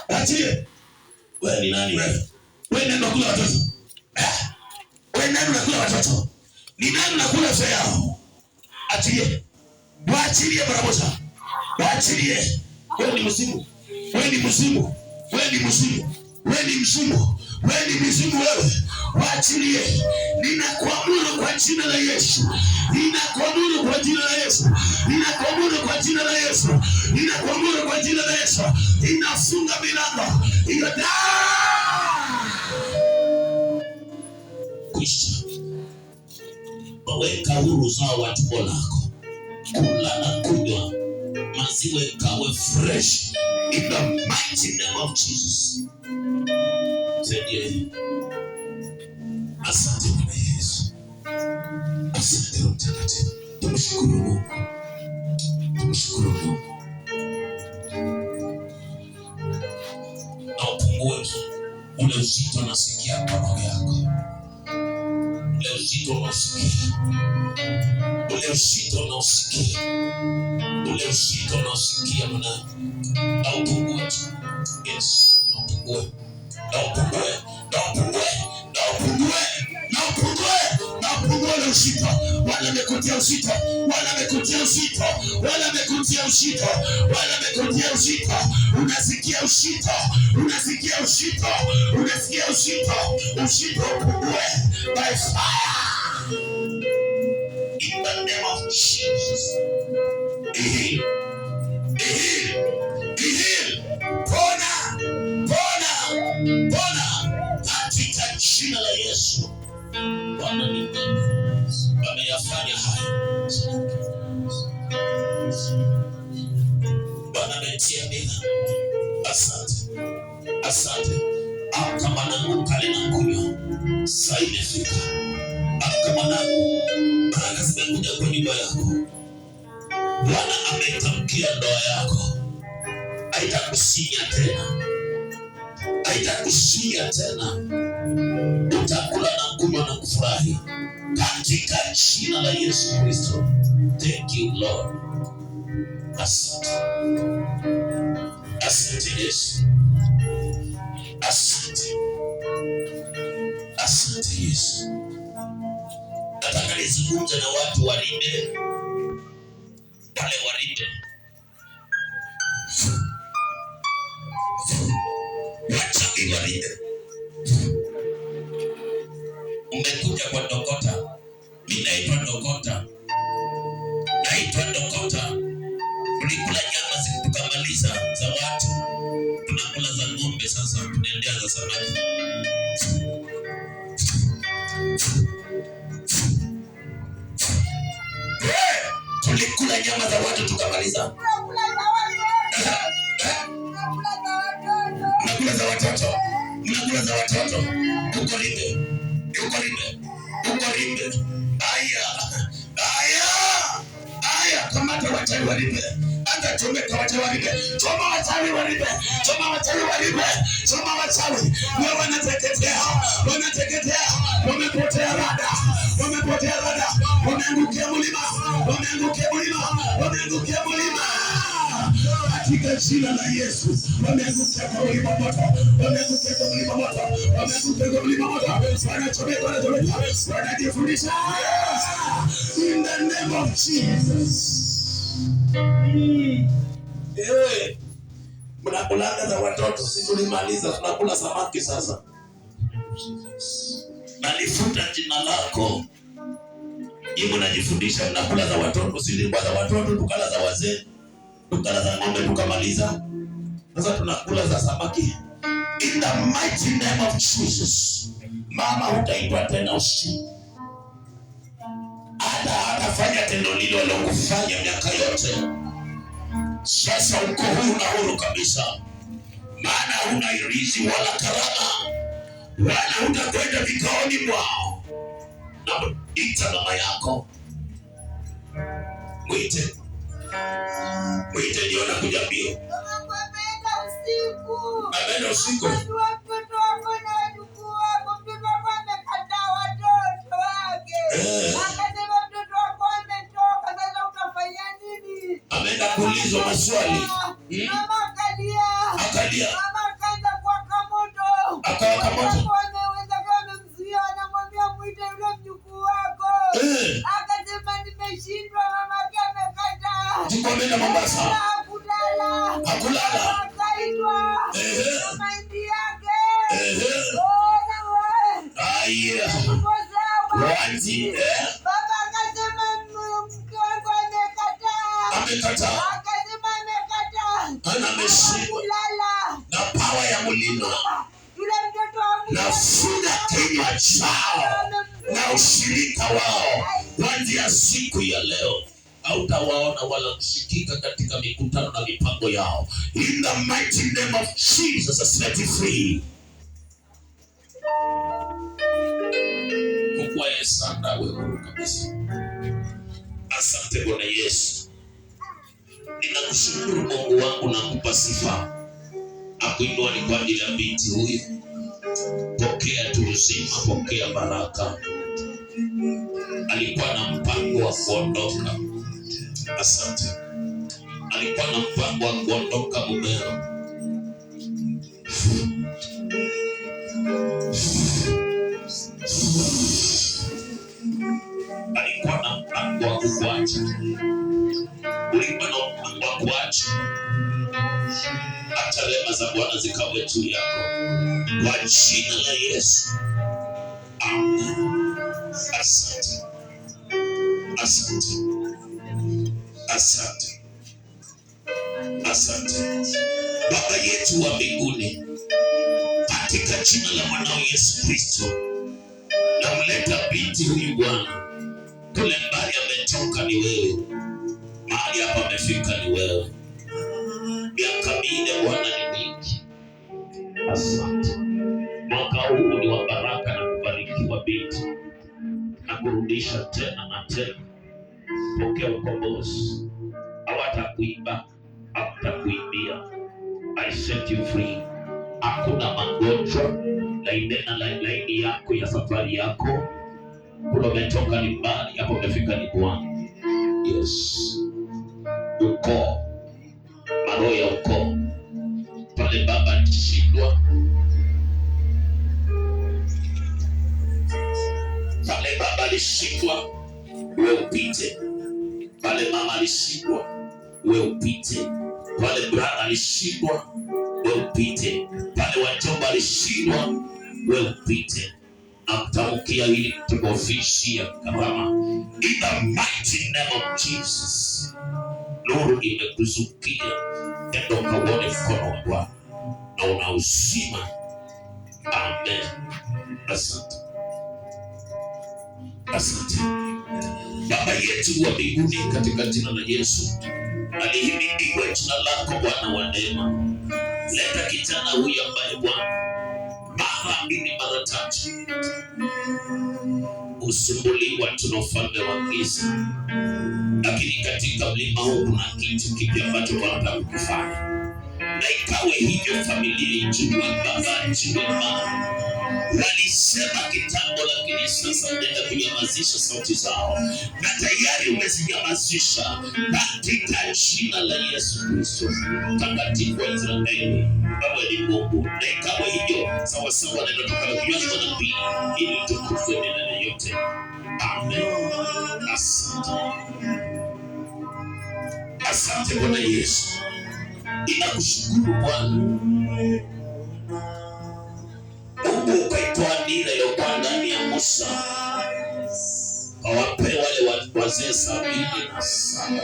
Wachilie. Wewe ni nani wewe? Wewe nani unakula watoto? Wewe nani unakula watoto? Ni nani unakula fea yao? Achilie. Waachilie mara moja. Waachilie. Wewe ni mzimu. Wewe ni mzimu. Wewe ni mzimu. Wewe ni mzimu. Wewe ni mzimu wewe. Waachilie. Ninakuamuru kwa jina la Yesu. Ninakuamuru kwa jina la Yesu. Ninakuamuru kwa jina la Yesu. Ninakuamuru kwa jina la Yesu. Inafunga milango. Hiyo kwisha. Waweka huru zao wa tumbo lako. Kula na kunywa. Maziwa ikawe fresh. In the mighty name of Jesus. Sende. Asante Bwana Yesu. Asante Roho Mtakatifu. Tumshukuru Mungu. Tumshukuru Mungu. Na upungue ule uzito nasikia kwa roho yako. Ule uzito unasikia. Ule uzito unasikia. Ule uzito unasikia mwana. Na upungue. Yes. Na upungue. Na upungue. Na upungue. Na upungue. Na upungue. Na upungue ule uzito. Wala mekutia uzito. Wala mekutia uzito. Wala mekutia uzito. Wala mekutia uzito. Unasikia uzito. Unasikia uzito. Unasikia uzito. Uzito upungue. By fire. In the name of Jesus. Be healed. Be healed. Be healed. Pona. Pona. Pona. Katika jina la Yesu. Bwana ni mwema. Ameyafanya haya. Bwana ametia bila. Asante. Asante. Amka mwanangu kale na kunywa. Saa imefika. Amka mwanangu. Baraka zimekuja kwa nyumba yako. Bwana ametamkia ndoa yako. Haitakusinya tena. Haitakusinya tena. Utakula na kunywa na kufurahi. Katika jina la Yesu Kristo. Thank you Lord. Asante. Asante Yesu. Asante. Asante Yesu. Nataka nizungumze na watu walinde. Wale walinde. Wachawi walinde. Umekuja kwa Dokota. Ninaitwa Dokota. Naitwa Dokota. Tulikula nyama zikutukamaliza za watu. Tunakula za ng'ombe sasa. Tunaendea za samaki. Tulikula nyama za watu tukamaliza. Mnakula za watoto. Mnakula za watoto. Uko rimbe. Uko rimbe. Uko rimbe. Aya. Aya. Aya. Kamata wachawi warimbe. Anga chomeka wachawi warimbe. Choma wachawi warimbe. Choma wachawi warimbe. Choma wachawi. Wewe wanateketea. Wanateketea. Wamepotea rada. Wamepotea rada. Wameangukia mlima. Wameangukia mlima. Wameangukia mlima. Katika jina la Yesu. Wameangukia kwa mlima moto. Wameangukia kwa mlima moto. Wameangukia kwa mlima moto. Wanachomeka, wanachomeka. Wanajifundisha. In the name of Jesus. Mnakula za watoto, si tulimaliza, tunakula samaki sasa. Nalifuta jina lako. Hiyo najifundisha mnakula za watoto, si za watoto, tukala za wazee, tukala za ng'ombe tukamaliza. Sasa tunakula za samaki. In the mighty name of Jesus. Mama utaitwa tena usiku. Hatafanya tendo lile alokufanya miaka yote. Sasa uko huru na huru kabisa. Maana huna irizi wala karama. Wala utakwenda vikaoni mwao. Na ita mama yako. Mwite. Mwite ndio anakuja mbio. Ameenda usiku. Ameenda kuuliza Akaulizwa maswali. Mama akalia. Mama akaanza kuwaka moto. Akawaka moto. Amemzuia, anamwambia mwite yule mjukuu wako. Akasema nimeshindwa, mama yake amekataa. Tukwambia Mombasa. Hakulala. Akaitwa. Mahindi yake. Aya. Wazi. Baba akasema mke wangu amekataa. Akasema amekataa. Ana ameshindwa. Na pawa ya mlima. Yule mtoto wa nafunga kinywa chao na ushirika wao kuanzia siku ya leo. Hautawaona wala kusikika katika mikutano na mipango yao. In the mighty name of Jesus, set you free. Kukua Yesanda wewe kabisa. Asante Bwana Yesu. Ninakushukuru Mungu wangu na kukupa sifa. Akuinua ni kwa ajili ya binti huyu. Pokea tu uzima, pokea baraka. Alikuwa na mpango wa kuondoka. Asante. Alikuwa na mpango wa kuondoka mumeo. Alikuwa na mpango wa kukuacha. Ulikuwa na mpango wa kuacha. Acha rehema za Bwana zikawe juu yako. Kwa jina la Yesu. Amen. Asante. Asante. Asante. Asante. Baba yetu wa mbinguni, katika jina la mwanao Yesu Kristo, namleta binti huyu Bwana. Kule mbali ametoka ni wewe. Mahali hapa amefika ni wewe. Miaka minne Bwana ni mingi. Asante. Mwaka huu ni wa baraka na kubarikiwa binti. Na kurudisha tena na tena. Pokea ukombozi. Hawatakuiba, hawatakuibia. I set you free. Hakuna magonjwa laini yako ya safari yako. Kule umetoka ni mbali, hapo umefika ni Bwana. Yes. Ukoo. Maroho ya ukoo. Pale baba alishindwa. Pale baba alishindwa, wewe upite. Pale mama alishindwa, wewe upite. Pale brother alishindwa, wewe upite. Pale wajomba alishindwa, wewe upite. Nakutamkia hili kutoka ofisi ya karama. In the mighty name of Jesus. Nuru imekuzukia. Endo kauone mkono wa Bwana na una uzima. Amen. Asante. Asante. Baba yetu wa mbinguni, katika jina la Yesu, alihimidiwe jina lako Bwana wa neema. Leta kijana huyu ambaye Bwana mara 2 mara 3 usumbuliwa tuna ufalme wa giza, lakini katika mlima huu kuna kitu kipya ambacho wanataka kufanya. Na ikawe hivyo, familia ijue, baba ijue, mama walisema kitambo, lakini sasa unaenda kunyamazisha sauti zao, na tayari umezinyamazisha katika jina la Yesu Kristo, mtakatifu wa Israeli. Wewe ni Mungu, na ikawe hivyo sawa sawa neno toka kwa kinywa cha nabii, ili utukufu milele yote. Amen. Asante. Asante Bwana Yesu. Ninakushukuru Bwana. Ukaitoa dira iliyokuwa ndani ya Musa, kawape wale wazee 77.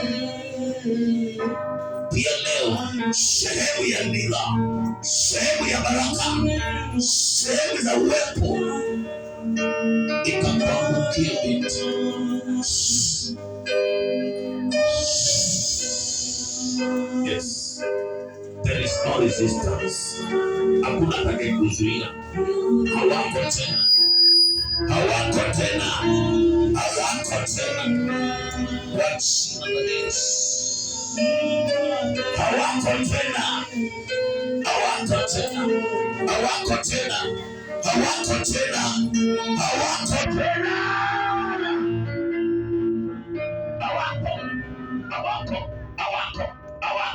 Pia leo sehemu ya dira, sehemu ya baraka, sehemu za uwepo ikapangukia binti. Yes. There is no resistance. Hakuna atakayekuzuia. Hawako tena. Hawako tena. Hawako tena. Kwa jina la Yesu. Hawako tena. Hawako tena. Hawako tena. Hawako tena. Hawako tena. Hawako. Hawako. Hawako. Hawako.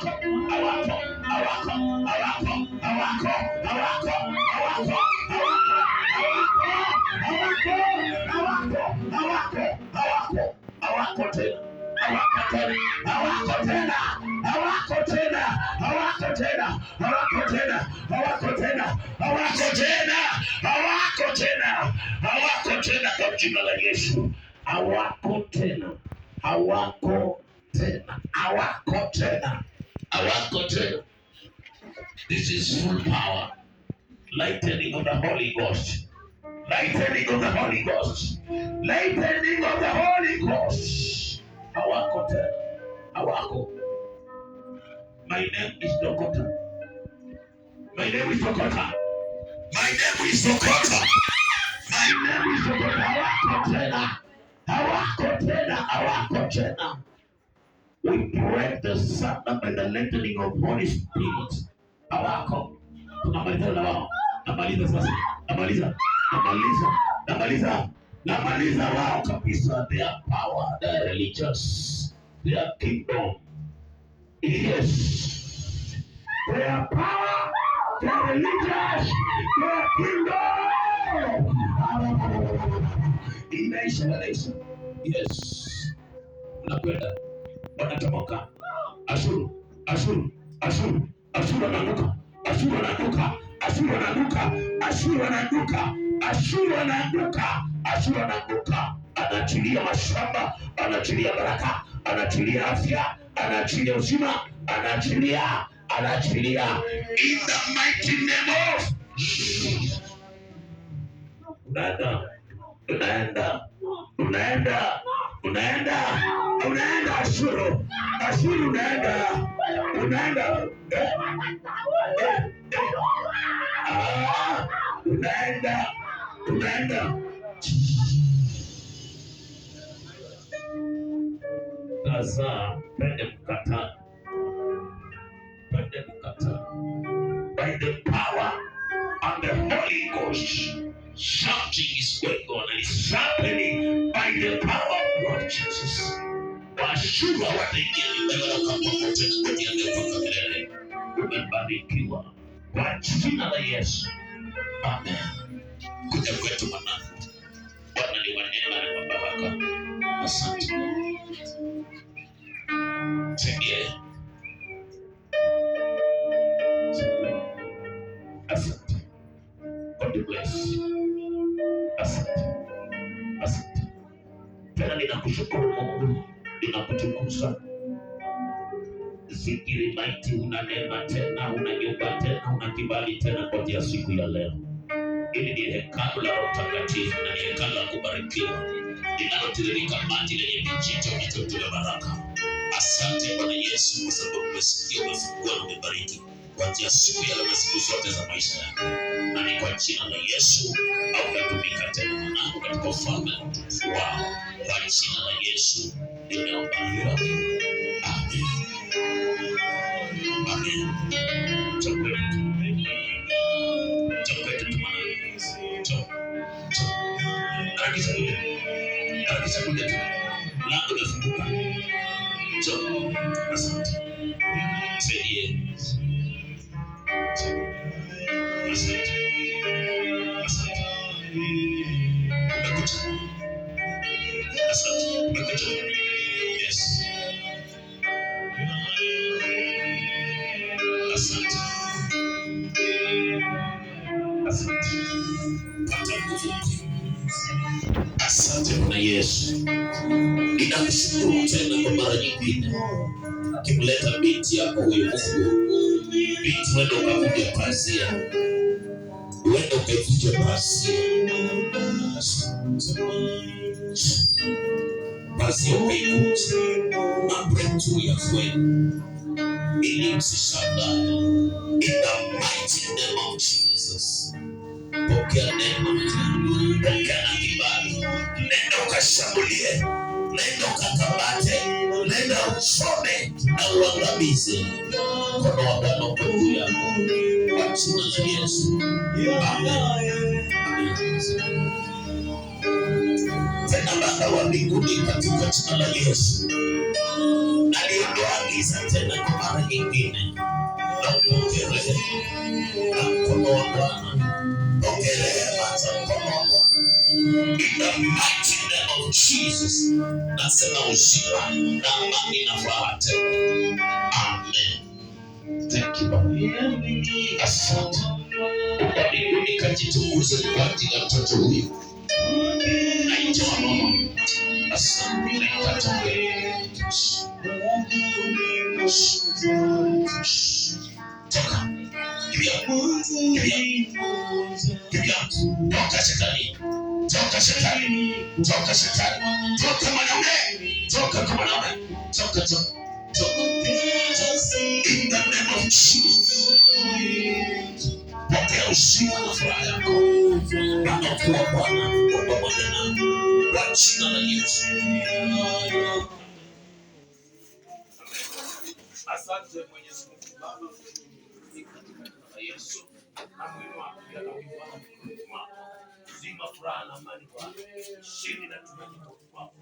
tena, hawako tena, hawako tena, hawako tena, hawako tena kwa jina la Yesu. Hawako tena, hawako tena, hawako tena, hawako tena. This is full power. Lightning of the Holy Ghost. Lightning of the Holy Ghost. Lightning of the Holy Ghost. Hawako tena, hawako. My name is Dokota. My name is Dokota. My name is Dokota. My name is Dokota. Hawako tena. Hawako tena. Hawako tena. We break the Satan by the lightning of Holy Spirit. Hawako. Tunamaliza na wao. Namaliza sasa. Namaliza. Namaliza. Namaliza. Namaliza wao kabisa. Their power, their religious, their kingdom. Yes. Their power, their religious, their kingdom. Inaisha. Yes. Unakwenda. Wanatomoka. Ashuru. Ashuru. Ashuru. Ashuru anaanguka. Ashuru anaanguka. Ashuru anaanguka. Ashuru anaanguka. Ashuru anaanguka. Ashuru anaanguka. Anaachilia mashamba, anaachilia baraka, anaachilia afya, anaachilia uzima, anaachilia. In the mighty name of unaenda Ashuru, unaenda unaenda Gaza, pende mkata. By the power and the Holy Ghost, something is going on and it's happening by the power of Lord Jesus. Washuru wataingia nyumbani wakapopote na kujiambia kwa kelele. Umebarikiwa kwa jina la Yesu. Amen. Kuja kwetu mwanangu. Bwana ni wa neema na wa baraka. Asante. Sengine. Asante. God bless. Asante. Tena ninakushukuru Mungu, ninakutukuza. Zikiri maiti, una neema tena, una nyumba tena, una kibali tena kwa ajili ya siku ya leo. Hili ni hekalu la Roho Mtakatifu na ni hekalu la kubarikiwa, linalotiririka maji lenye mito ya baraka. Asante Bwana Yesu kwa sababu umesikia, umefungua na umebariki kwa ajili ya siku ya leo na siku zote za maisha yako. Na ni kwa jina la Yesu hautatumika tena mwanangu katika ufalme na utukufu wao. Kwa jina la Yesu nimeomba hiyo. Amen. Amen. Chakwetu tumana. Akisa kuja tu. Lango limefunguka. Asante. Saidie. Asante. Umekuja. Yes. Asante. Pata nguvu. Asante Bwana Yesu. Ninakushukuru tena kwa mara nyingine. Kimleta binti yako huyu Mungu. Binti wenda ukavuja pazia. Wenda ukavuja pazia. Pazia ukaikuta. Mabretu ya kwenu. Ili msishangae. In the mighty name of Jesus. Pokea neema. Pokea na kibali. Nenda ukashambulie. Nenda ukakamate. Nenda uchome na uangamize. Mkono wa Bwana uko juu yako. Kwa jina la Yesu. Amen. Tena Baba wa mbinguni katika jina la Yesu. Naliondoa giza tena kwa mara nyingine. Na upokele. Na mkono wa Bwana. Pokele hemaza mkono wa Bwana. In the mighty name of Jesus. Nasema uzima na amani na furaha tena. Amen. Thank you, Lord. Asante. Mbinguni kajitukuze kwa ajili ya mtoto huyu. Naitoa mama. Asante. Naikata mbele. Toka. Kimbia. Toka shetani. Toka shetani. Toka shetani. Toka mwanaume. Toka kwa mwanaume. Toka. In the name of Jesus. Pokea uzima na furaha yako. Anakuwa Bwana kwa Bwana kwa jina la Yesu. Asante Mwenyezi Mungu Baba. Katika jina la Yesu. Na mwili wako pia na mwili wako. Uzima, furaha na amani Bwana. Shindi na tumaini kwako.